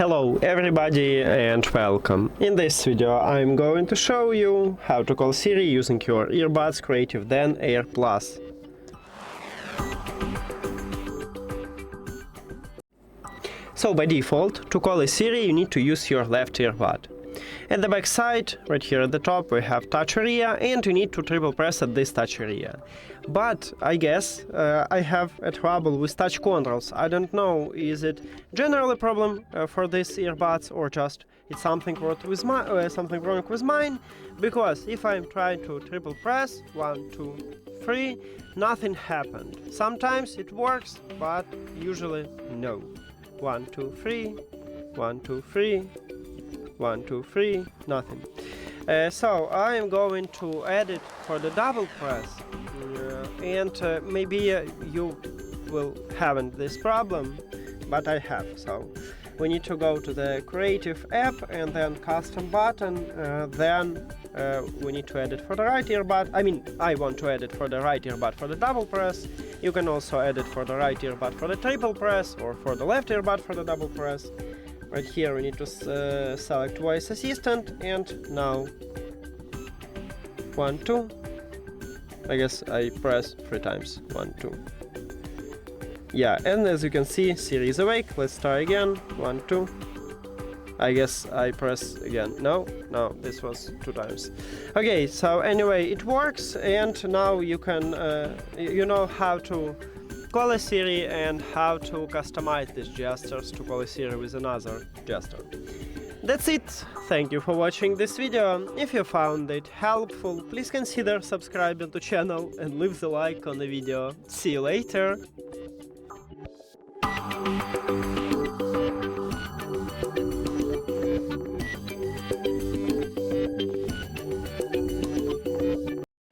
Hello everybody and welcome. In this video I'm going to show you how to call Siri using your earbuds CREATIVE Zen Air Plus. So by default, to call a Siri you need to use your left earbud. At the back side, right here at the top, we have touch area, and you need to triple press at this touch area. But I guess I have a trouble with touch controls. I don't know, is it generally a problem for these earbuds or just it's something wrong with mine? Because if I'm trying to triple press 1, 2, 3, nothing happened. Sometimes it works, but usually no. 1, 2, 3, 1, 2, 3. 1, 2, 3, nothing. So I am going to edit for the double press, and maybe you will haven't this problem, but I have. So we need to go to the Creative app and then custom button. Then we need to edit for the right earbud. I want to edit for the right earbud for the double press. You can also edit for the right earbud for the triple press or for the left earbud for the double press. Right here we need to select voice assistant, and now 1, 2. I guess I press 3 times. 1, 2. Yeah, and as you can see, Siri is awake. Let's try again. 1, 2. I guess I press again. No, this was 2 times. Okay, so anyway, it works, and now you can, you know how to call a Siri and how to customize these gestures to call a Siri with another gesture. That's it. Thank you for watching this video. If you found it helpful, please consider subscribing to the channel and leave the like on the video. See you later.